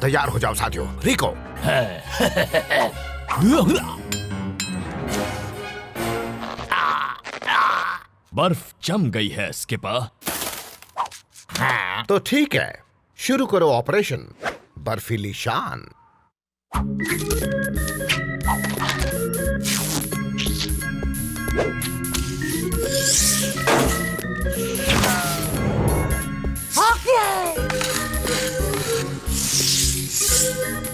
तैयार हो जाओ साथियों। रिको, बर्फ जम गई है स्किपर। तो ठीक है, शुरू करो ऑपरेशन बर्फीली शान।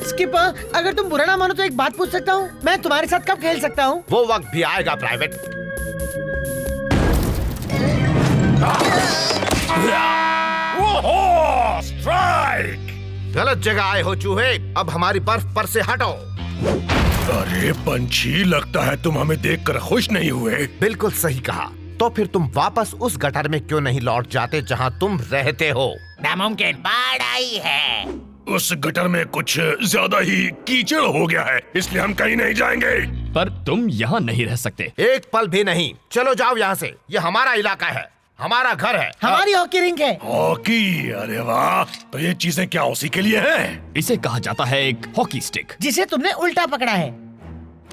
स्किपर, अगर तुम बुरा ना मानो तो एक बात पूछ सकता हूँ? मैं तुम्हारे साथ कब खेल सकता हूँ? वो वक्त भी आएगा प्राइवेट। स्ट्राइक! गलत जगह आए हो चूहे, अब हमारी बर्फ पर से हटो। अरे पंछी, लगता है तुम हमें देखकर खुश नहीं हुए। बिल्कुल सही कहा। तो फिर तुम वापस उस गटर में क्यों नहीं लौट जाते जहाँ तुम रहते हो? नामुमकिन, बाढ़ आई है। उस गटर में कुछ ज्यादा ही कीचड़ हो गया है, इसलिए हम कहीं नहीं जाएंगे। पर तुम यहाँ नहीं रह सकते। एक पल भी नहीं। चलो जाओ यहाँ से, ये हमारा इलाका है, हमारा घर है। हमारी हॉकी रिंक है। हॉकी? अरे वाह, तो ये चीजें क्या उसी के लिए हैं? इसे कहा जाता है एक हॉकी स्टिक। जिसे तुमने उल्टा पकड़ा है।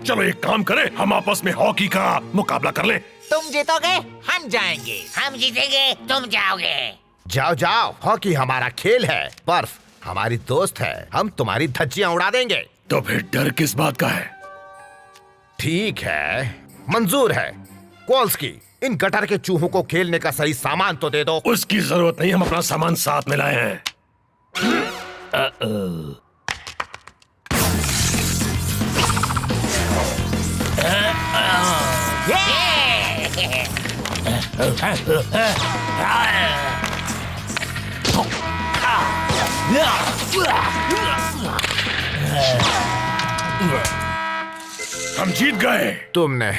चलो एक काम करें, हम आपस में हॉकी का मुकाबला कर लें। तुम जीतोगे, हम जाएंगे। हम जीतेंगे, तुम जाओगे। जाओ जाओ, हॉकी हमारा खेल है, बर्फ हमारी दोस्त है, हम तुम्हारी धज्जियां उड़ा देंगे। तो फिर डर किस बात का है? ठीक है, मंजूर है। कोल्स्की, इन गटर के चूहों को खेलने का सही सामान तो दे दो। उसकी जरूरत नहीं, हम अपना सामान साथ में लाए हैं। हम जीत गए। तुमने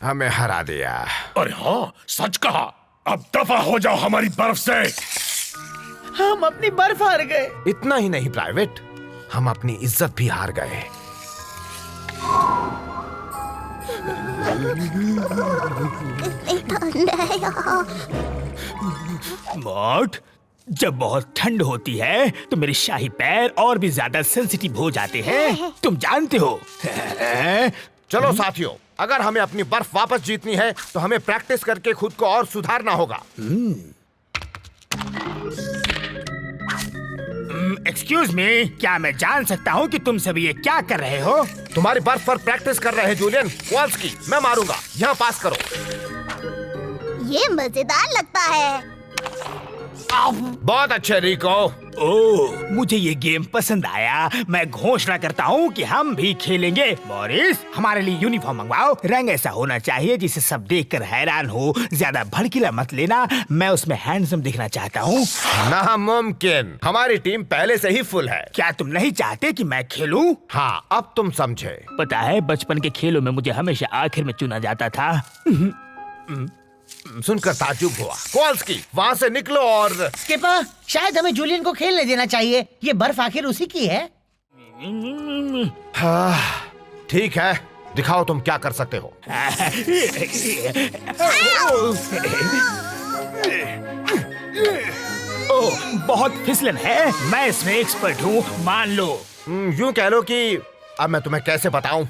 हमें हरा दिया। अरे हाँ, सच कहा। अब दफा हो जाओ हमारी बर्फ से। हम अपनी बर्फ हार गए। इतना ही नहीं प्राइवेट, हम अपनी इज्जत भी हार गए। मॉर्ट, जब बहुत ठंड होती है तो मेरे शाही पैर और भी ज्यादा सेंसिटिव हो जाते हैं, तुम जानते हो। चलो साथियों, अगर हमें अपनी बर्फ वापस जीतनी है तो हमें प्रैक्टिस करके खुद को और सुधारना होगा। एक्सक्यूज मी, क्या मैं जान सकता हूँ कि तुम सभी ये क्या कर रहे हो? तुम्हारी बर्फ पर प्रैक्टिस कर रहे हैं जूलियन। कोल्स्की, मैं मारूंगा, यहाँ पास करो। ये मजेदार लगता है। बहुत अच्छे रिको। ओह, मुझे ये गेम पसंद आया। मैं घोषणा करता हूँ कि हम भी खेलेंगे। मॉरिस, हमारे लिए यूनिफॉर्म मंगवाओ। रंग ऐसा होना चाहिए जिसे सब देखकर हैरान हो। ज्यादा भड़कीला मत लेना, मैं उसमें हैंडसम दिखना चाहता हूँ। नामुमकिन, हमारी टीम पहले से ही फुल है। क्या तुम नहीं चाहते कि मैं खेलूं? हाँ, अब तुम समझे। पता है, बचपन के खेलों में मुझे हमेशा आखिर में चुना जाता था। सुनकर ताज्जुब हुआ। कोल्स्की, वहाँ से निकलो और स्किपर, शायद हमें जूलियन को खेलने देना चाहिए। ये बर्फ आखिर उसी की है। हाँ, ठीक है, दिखाओ तुम क्या कर सकते हो। ओह, बहुत फिसलन है। मैं इसमें एक्सपर्ट हूँ, मान लो। यूं कह लो कि अब मैं तुम्हें कैसे बताऊं।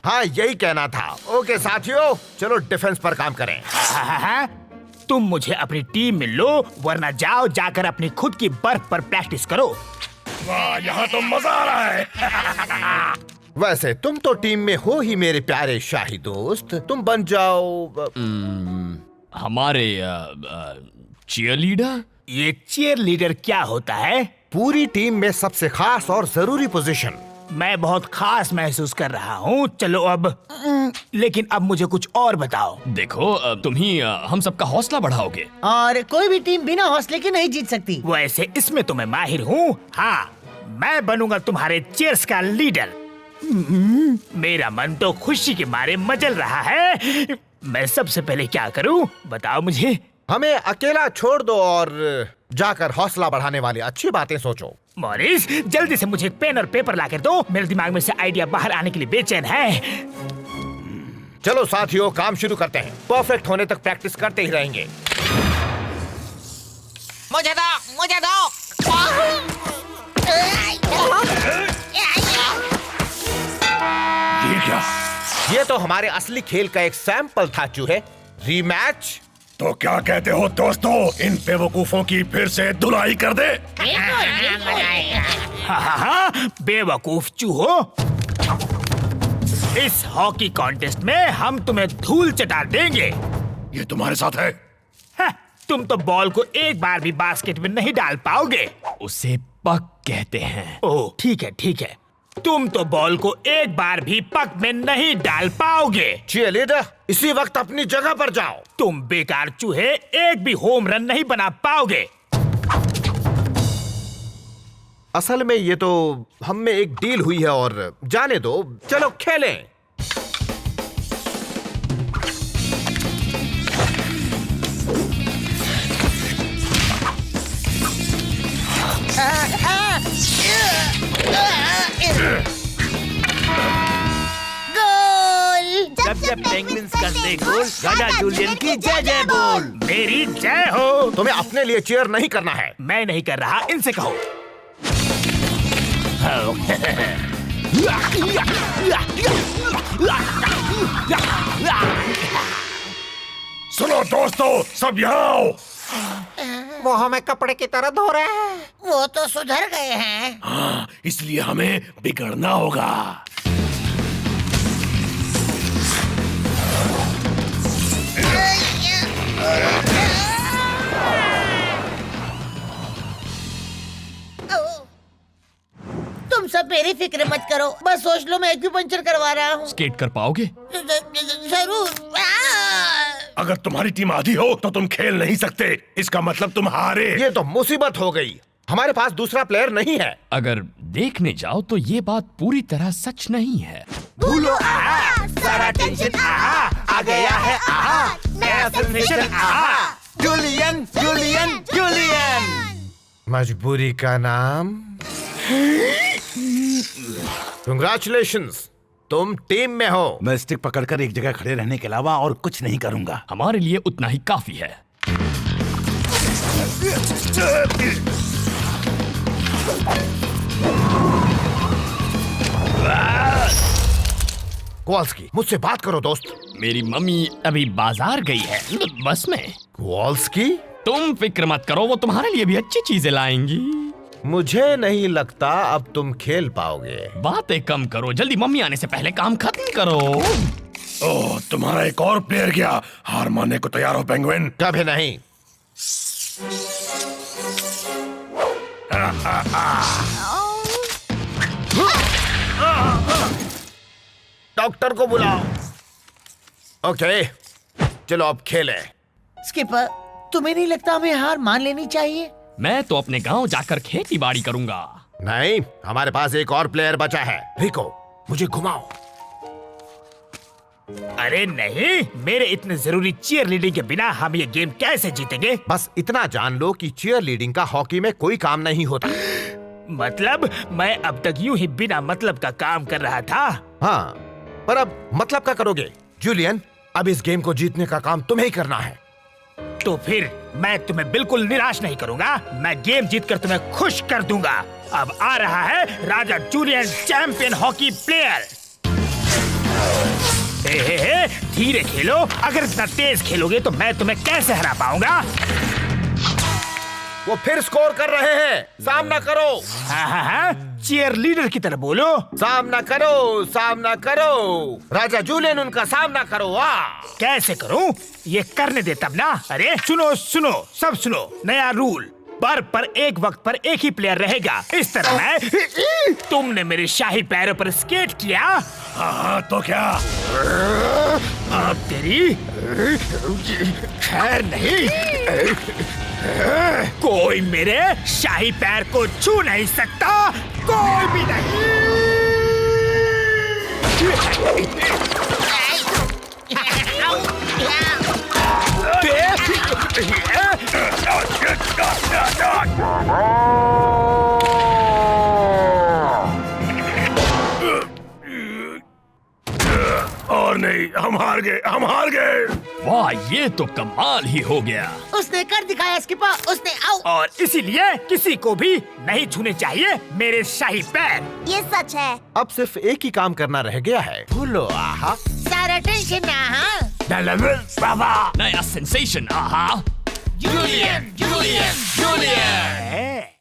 हाँ, यही कहना था। ओके साथियों, चलो डिफेंस पर काम करें। तुम मुझे अपनी टीम में लो, वरना जाओ जाकर अपनी खुद की बर्फ पर प्रैक्टिस करो। वाह, यहाँ तो मजा आ रहा है। वैसे तुम तो टीम में हो ही मेरे प्यारे शाही दोस्त, तुम बन जाओ हमारे चीयर लीडर। ये चीयर लीडर क्या होता है? पूरी टीम में सबसे खास और जरूरी पोजीशन। मैं बहुत खास महसूस कर रहा हूँ। चलो अब, लेकिन अब मुझे कुछ और बताओ। देखो, तुम ही हम सबका हौसला बढ़ाओगे। और कोई भी टीम बिना हौसले के नहीं जीत सकती। वैसे इसमें तो मैं माहिर हूँ। हाँ, मैं बनूंगा तुम्हारे चीयर्स का लीडर। मेरा मन तो खुशी के मारे मचल रहा है। मैं सबसे पहले क्या करूँ, बताओ मुझे। हमें अकेला छोड़ दो और जाकर हौसला बढ़ाने वाली अच्छी बातें सोचो। मॉरिस, जल्दी से मुझे एक पेन और पेपर ला कर दो। मेरे दिमाग में से आइडिया बाहर आने के लिए बेचैन है। चलो साथियों, काम शुरू करते हैं। परफेक्ट होने तक प्रैक्टिस करते ही रहेंगे। मुझे दो, मुझे दो। ये क्या? ये तो हमारे असली खेल का एक सैंपल था चूहे। रीमैच? तो क्या कहते हो दोस्तों, इन बेवकूफों की फिर से धुलाई कर दे? हाँ, बेवकूफ चूहो, इस हॉकी कॉन्टेस्ट में हम तुम्हें धूल चटा देंगे। ये तुम्हारे साथ है? हाँ, तुम तो बॉल को एक बार भी बास्केट में नहीं डाल पाओगे। उसे पक कहते हैं। ओह, ठीक है ठीक है, तुम तो बॉल को एक बार भी पक में नहीं डाल पाओगे। चीयरलीडर, इसी वक्त अपनी जगह पर जाओ। तुम बेकार चूहे एक भी होम रन नहीं बना पाओगे। असल में ये तो हम में एक डील हुई है और जाने दो, चलो खेलें। गोल। जब पेंगुइन्स करते गोल, राजा जूलियन की जय जय बोल। मेरी जय हो। तुम्हें अपने लिए चीयर नहीं करना है। मैं नहीं कर रहा, इनसे कहो। सुनो दोस्तों, सब यहाँ आओ। वो हमें कपड़े की तरह धो रहे हैं। वो तो सुधर गए हैं। हाँ, इसलिए हमें बिगड़ना होगा। तुम सब मेरी फिक्र मत करो, बस सोच लो मैं एक्यूपंक्चर करवा रहा हूँ। स्केट कर पाओगे? जरूर। अगर तुम्हारी टीम आधी हो तो तुम खेल नहीं सकते। इसका मतलब तुम हारे। ये तो मुसीबत हो गई। हमारे पास दूसरा प्लेयर नहीं है। अगर देखने जाओ तो ये बात पूरी तरह सच नहीं है। भूलो आहा, सारा टेंशन आहा, आ गया है आहा, नया सेंसेशन आहा। Julian Julian Julian. मजबूरी का नाम। कंग्रेचुलेशंस, तुम टीम में हो। मैं स्टिक पकड़कर एक जगह खड़े रहने के अलावा और कुछ नहीं करूंगा। हमारे लिए उतना ही काफी है। कोवाल्स्की, मुझसे बात करो दोस्त। मेरी मम्मी अभी बाजार गई है, बस में। कोवाल्स्की, तुम फिक्र मत करो, वो तुम्हारे लिए भी अच्छी चीजें लाएंगी। मुझे नहीं लगता अब तुम खेल पाओगे। बातें कम करो, जल्दी मम्मी आने से पहले काम खत्म करो। ओह, तुम्हारा एक और प्लेयर गया। हार मानने को तैयार हो पेंगुइन? कभी नहीं। डॉक्टर को बुलाओ। ओके, चलो अब खेलें। स्किपर, तुम्हें नहीं लगता हमें हार मान लेनी चाहिए? मैं तो अपने गांव जाकर खेती बाड़ी करूंगा। नहीं, हमारे पास एक और प्लेयर बचा है। रिको, मुझे घुमाओ। अरे नहीं, मेरे इतने जरूरी चीयर लीडिंग के बिना हम ये गेम कैसे जीतेंगे? बस इतना जान लो कि चीयर लीडिंग का हॉकी में कोई काम नहीं होता। मतलब मैं अब तक यूं ही बिना मतलब का काम कर रहा था। हाँ, पर अब मतलब क्या करोगे? जूलियन, अब इस गेम को जीतने का काम तुम्हें ही करना है। तो फिर मैं तुम्हें बिल्कुल निराश नहीं करूंगा। मैं गेम जीतकर तुम्हें खुश कर दूंगा। अब आ रहा है राजा जूलियन चैंपियन हॉकी प्लेयर। हे, धीरे खेलो। अगर इतना तेज खेलोगे तो मैं तुम्हें कैसे हरा पाऊंगा? वो फिर स्कोर कर रहे हैं। सामना करो। हाँ, चीयर लीडर की तरह बोलो। सामना करो, सामना करो। राजा जूलियन, उनका सामना करो। कैसे करूं? ये करने दे तब ना। अरे सुनो सुनो, सब सुनो। नया रूल, पर एक वक्त पर एक ही प्लेयर रहेगा। इस तरह मैं तुमने मेरे शाही पैरों पर स्केट किया। हाँ, तो क्या? अब तेरी खैर नहीं। कोई मेरे शाही पैर को छू नहीं सकता, कोई भी नहीं। और नहीं, हम हार गए, हम हार गए। वाह, ये तो कमाल ही हो गया। उसने कर दिखाया स्किपर, उसने आउ। और इसीलिए किसी को भी नहीं छूने चाहिए मेरे शाही पैर। ये सच है। अब सिर्फ एक ही काम करना रह गया है। भूलो आहा। सारा टेंशन आहा। नया सेंसेशन, आहा। Julian, Julian, Julian.